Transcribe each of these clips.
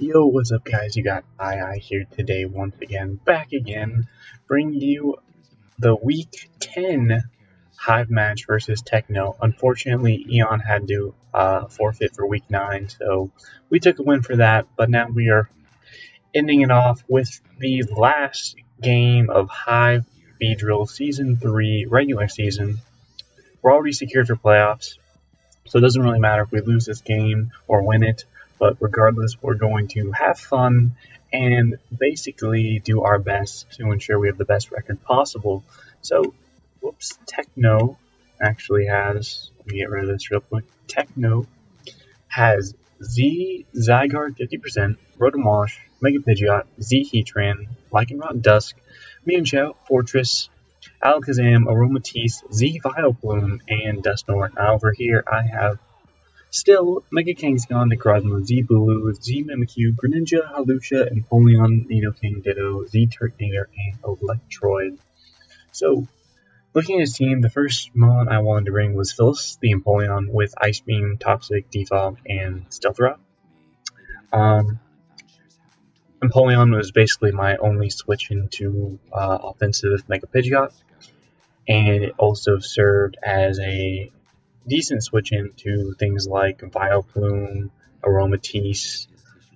Yo, what's up guys? You got I here today once again, back again, bringing you the Week 10 Hive match versus Techno. Unfortunately, Eon had to forfeit for Week 9, so we took a win for that, but now we are ending it off with the last game of Hive Drill Season 3 regular season. We're already secured for playoffs, so it doesn't really matter if we lose this game or win it. But regardless, we're going to have fun and basically do our best to ensure we have the best record possible. So, Techno actually has, let me get rid of this real quick. Techno has Z Zygarde 50%, Rotom Wash, Mega Pidgeot, Z Heatran, Lycanroc Dusk, Meowscarada, Fortress, Alakazam, Aromatisse, Z Vileplume, and Dusknoir. Now over here I have still Mega Kangaskhan, Necrozma, Z Bulu, Z Mimikyu, Greninja, Hawlucha, Empoleon, Nidoking, Ditto, Z Turtonator, and Electroid. So, looking at his team, the first Mon I wanted to bring was Phyllis, the Empoleon, with Ice Beam, Toxic, Defog, and Stealth Rock. Empoleon was basically my only switch into offensive Mega Pidgeot, and it also served as a decent switch into things like Vileplume, Aromatisse,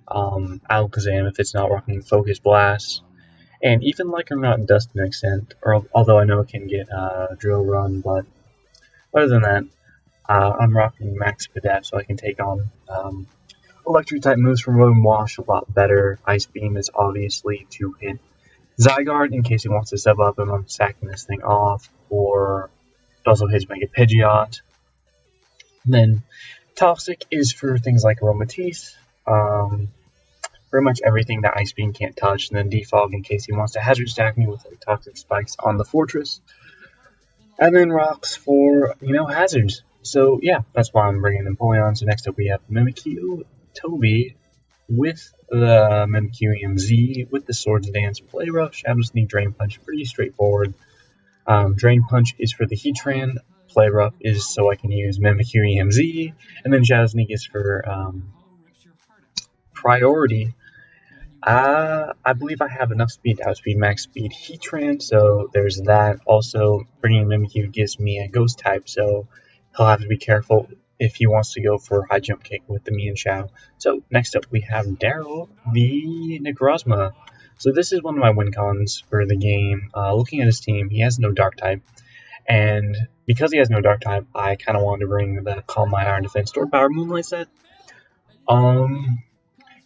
Alakazam if it's not rocking Focus Blast, and even Lycanroc Dust to an extent, although I know it can get Drill Run, but other than that, I'm rocking Max Cadet so I can take on Electric type moves from Rotom Wash a lot better. Ice Beam is obviously to hit Zygarde in case he wants to step up and I'm sacking this thing off, or it also hits Mega Pidgeot. Then Toxic is for things like Aromatisse, pretty much everything that Ice Beam can't touch, and then Defog in case he wants to Hazard Stack me with like, Toxic Spikes on the Fortress, and then Rocks for, hazards. So yeah, that's why I'm bringing Empoleon. So next up we have Mimikyu, Toby, with the Mimikyu EMZ, with the Swords Dance, Play Rough, Shadow Sneak, Drain Punch, pretty straightforward. Drain Punch is for the Heatran, Play Rough is so I can use Mimikyu EMZ, and then Shadow Sneak is for priority. I believe I have enough speed to outspeed max speed Heatran, so there's that. Also, bringing Mimikyu gives me a Ghost type, so he'll have to be careful if he wants to go for High Jump Kick with the Meowscarada. So next up we have Daryl, the Necrozma. So this is one of my win cons for the game. Looking at his team, he has no Dark type, and because he has no Dark type, I kind of wanted to bring the Calm Mind, Iron Defense, Sword Power, Moonlight set.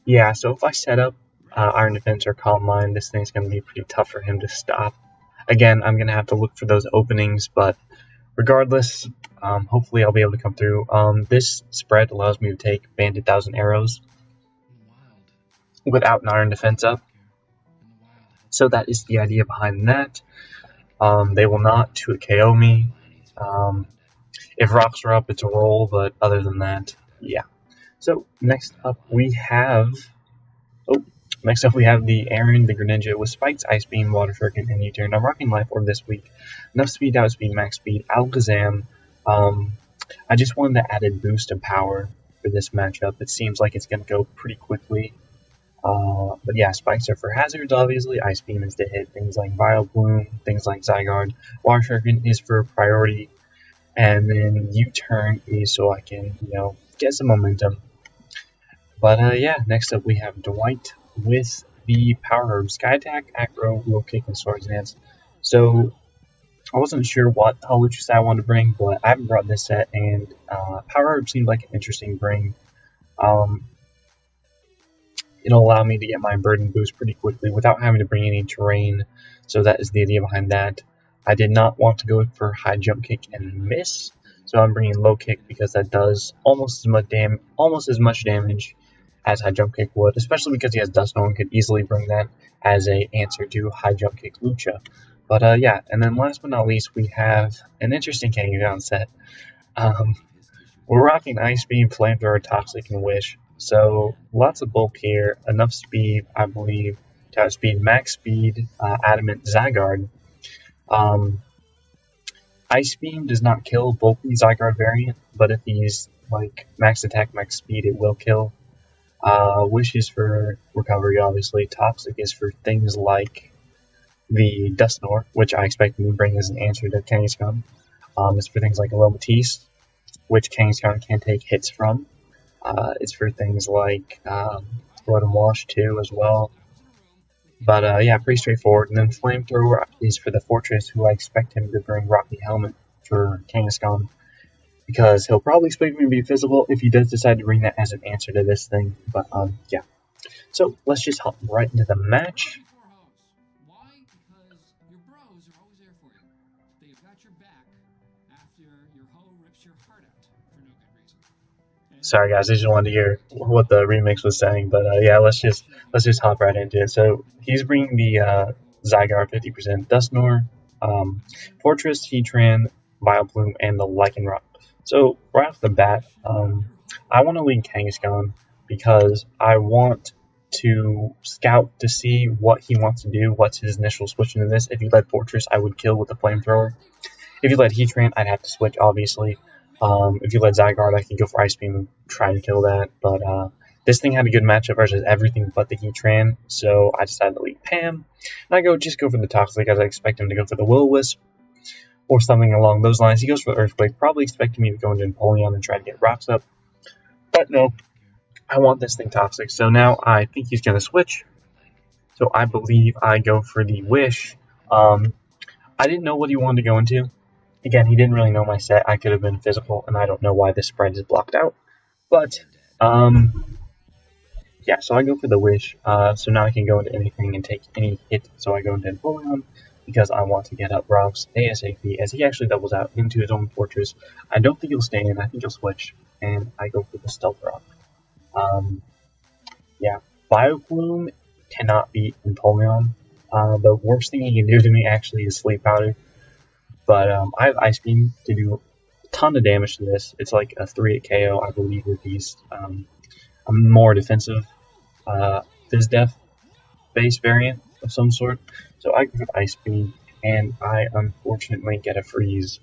Yeah, so if I set up Iron Defense or Calm Mind, this thing's going to be pretty tough for him to stop. Again, I'm going to have to look for those openings, but regardless, hopefully I'll be able to come through. This spread allows me to take Banded 1000 Arrows without an Iron Defense up. So that is the idea behind that. They will not 2-hit KO me. If rocks are up, it's a roll, but other than that, yeah. So next up we have the Aaron, the Greninja with Spikes, Ice Beam, Water Shuriken, and U-Turn. I'm rocking Life Orb this week. Enough speed, outspeed, max speed, Alakazam. I just wanted the added boost of power for this matchup. It seems like it's going to go pretty quickly. But yeah, Spikes are for hazards, obviously. Ice Beam is to hit things like Vileplume, things like Zygarde. Water Shuriken is for priority. And then U-Turn is so I can, get some momentum. But yeah, next up we have Dwight with the Power Herb, Sky Attack, Acro, Wheel Kick, and Swords Dance. So I wasn't sure what Hawlucha set I wanted to bring, but I haven't brought this set, and Power Herb seemed like an interesting bring. It'll allow me to get my burden boost pretty quickly without having to bring any terrain, so that is the idea behind that. I did not want to go for High Jump Kick and miss, so I'm bringing Low Kick because that does almost as much damage as High Jump Kick would, especially because he has Dusknoir and could easily bring that as a answer to High Jump Kick Lucha. But yeah, and then last but not least, we have an interesting Kangaskhan set. We're rocking Ice Beam, Flamethrower, Toxic, and Wish. So lots of bulk here, enough speed, I believe, to outspeed max speed, Adamant Zygarde. Ice Beam does not kill bulky Zygarde variant, but if he's like max attack, max speed, it will kill. Wish is for recovery, obviously. Toxic is for things like the Dustnor, which I expect him to bring as an answer to Kangaskhan. It's for things like Aromatisse, which Kangaskhan can take hits from. It's for things like Blood and Wash too, as well. But yeah, pretty straightforward. And then Flamethrower is for the Fortress, who I expect him to bring Rocky Helmet for Kangaskhan, because he'll probably expect me to be physical if he does decide to bring that as an answer to this thing. But yeah. So let's just hop right into the match. Sorry guys, I just wanted to hear what the remix was saying, but yeah, let's just hop right into it. So he's bringing the Zygarde 50% Dustnor, Fortress, Heatran, Vileplume, and the Lycanroc. So right off the bat, I want to lead Kangaskhan because I want to scout to see what he wants to do, what's his initial switch into this. If he led Fortress, I would kill with the Flamethrower. If he led Heatran, I'd have to switch, obviously. If you let Zygarde, I could go for Ice Beam and try to kill that, but this thing had a good matchup versus everything but the Heatran, so I decided to lead Pam, and I just go for the Toxic, as I expect him to go for the Will-O-Wisp, or something along those lines. He goes for the Earthquake, probably expecting me to go into Empoleon and try to get rocks up, but no, I want this thing Toxic, so now I think he's going to switch, so I believe I go for the Wish. I didn't know what he wanted to go into. Again, he didn't really know my set. I could have been physical, and I don't know why this spread is blocked out. But, yeah, so I go for the Wish. So now I can go into anything and take any hit. So I go into Empoleon because I want to get up rocks ASAP, as he actually doubles out into his own Fortress. I don't think he'll stay in. I think he'll switch, and I go for the Stealth Rock. Yeah, Vileplume cannot beat Empoleon. The worst thing he can do to me actually is Sleep Powder. But I have Ice Beam to do a ton of damage to this. It's like a 3-hit KO, I believe, with these. I'm more defensive Fizz-Def base variant of some sort. So I go for Ice Beam, and I unfortunately get a freeze.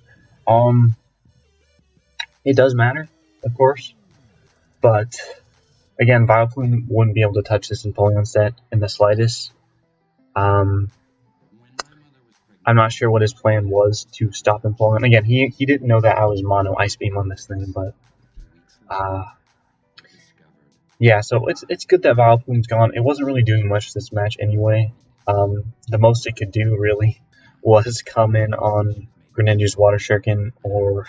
It does matter, of course, but again, Vileplume wouldn't be able to touch this Empoleon set in the slightest. I'm not sure what his plan was to stop Empoleon. Again, he didn't know that I was mono Ice Beam on this thing, but yeah, so it's good that Vileplume's gone. It wasn't really doing much this match anyway. The most it could do really was come in on Greninja's Water Shuriken or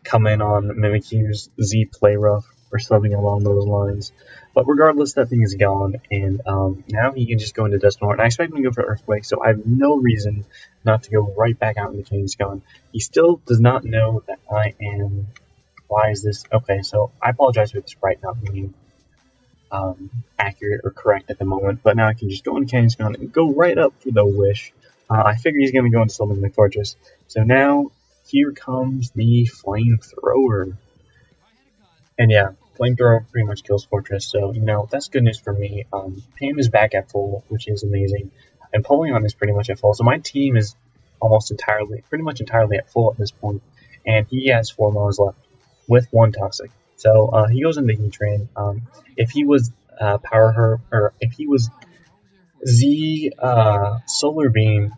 come in on Mimikyu's Z Play Rough or something along those lines. But regardless, that thing is gone, and now he can just go into Dustnor. And I expect him to go for Earthquake, so I have no reason not to go right back out into Kangaskhan. He still does not know that I am... Why is this? Okay, so I apologize for the sprite not being accurate or correct at the moment, but now I can just go into Kangaskhan and go right up for the Wish. I figure he's going to go into something like Fortress. So now, here comes the Flamethrower. And yeah, Flamethrower pretty much kills Fortress, so, you know, that's good news for me. Pam is back at full, which is amazing. And Empoleon is pretty much at full, so my team is pretty much entirely at full at this point. And he has 4 monos left with 1 Toxic. So, he goes into Heatran. If he was Power Herb, or if he was Z Solar Beam,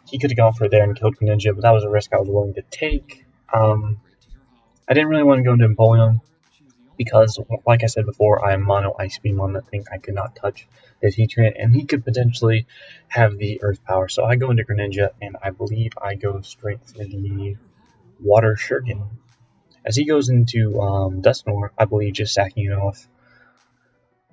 he could have gone for there and killed Greninja, but that was a risk I was willing to take. I didn't really want to go into Empoleon, because, like I said before, I am mono Ice Beam on that thing. I could not touch his Heatran, and he could potentially have the Earth Power. So I go into Greninja, and I believe I go straight for the Water Shuriken. As he goes into Dustnor, I believe just sacking it off.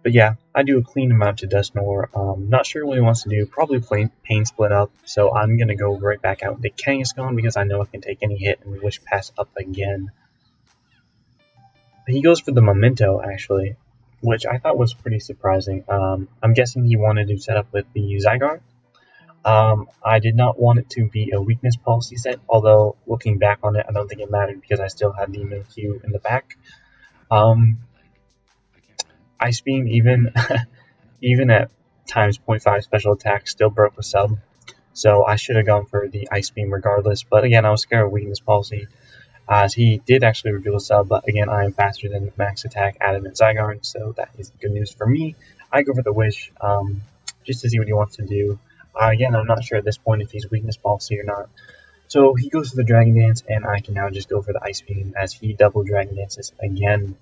But yeah, I do a clean amount to Dustnor. Not sure what he wants to do. Probably Pain Split up. So I'm going to go right back out into Kangaskhan because I know I can take any hit and Wish Pass up again. He goes for the Memento, actually, which I thought was pretty surprising. I'm guessing he wanted to set up with the Zygarde. I did not want it to be a weakness policy set, although looking back on it, I don't think it mattered because I still had the Mimikyu in the back. Ice Beam, even at times 0.5 special attack, still broke a sub, so I should have gone for the Ice Beam regardless, but again, I was scared of weakness policy. as he did actually reveal a sub, but again, I am faster than Max Attack, Adamant, Zygarde, so that is good news for me. I go for the Wish, just to see what he wants to do. Again, I'm not sure at this point if he's Weakness Policy or not. So he goes for the Dragon Dance, and I can now just go for the Ice Beam as he double Dragon Dances again.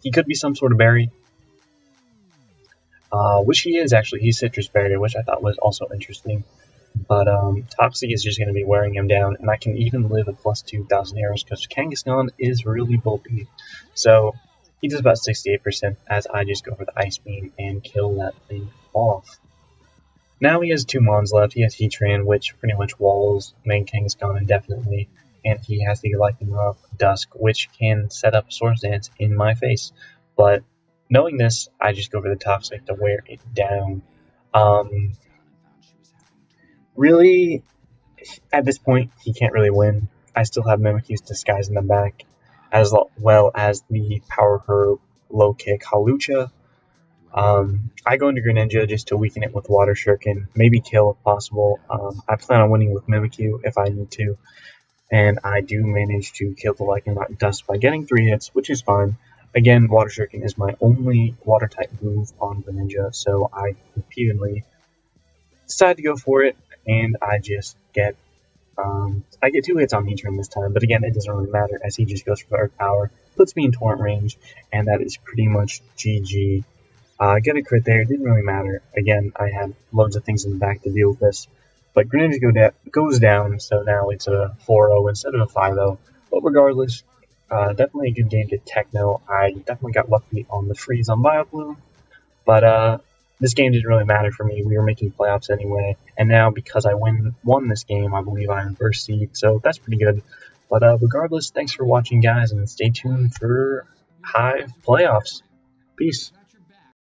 He could be some sort of berry, which he is actually. He's Citrus Berry, which I thought was also interesting. But Toxic is just going to be wearing him down, and I can even live at plus 2,000 arrows because Kangaskhan is really bulky. So he does about 68% as I just go for the Ice Beam and kill that thing off. Now he has 2 Mons left. He has Heatran, which pretty much walls main Kangaskhan indefinitely, and he has the Lightning Rock Dusk, which can set up Swords Dance in my face. But knowing this, I just go for the Toxic to wear it down. Really, at this point, he can't really win. I still have Mimikyu's Disguise in the back, as well as the Power Herb Low Kick Hawlucha. I go into Greninja just to weaken it with Water Shuriken, maybe kill if possible. I plan on winning with Mimikyu if I need to, and I do manage to kill the Lightning Rock Dust by getting 3 hits, which is fine. Again, Water Shuriken is my only Water-type move on Greninja, so I repeatedly decide to go for it, and I just get 2 hits on Heatran this time, but again, it doesn't really matter as he just goes for Earth Power, puts me in Torrent range, and that is pretty much GG. Get a crit there, didn't really matter. Again, I had loads of things in the back to deal with this, but Greninja goes down, so now it's a 4-0 instead of a 5-0. But regardless, definitely a good game to Techno. I definitely got lucky on the freeze on Biobloom, but this game didn't really matter for me. We were making playoffs anyway, and now because I won this game, I believe I'm in first seed, so that's pretty good. But regardless, thanks for watching, guys, and stay tuned for Hive playoffs. Peace.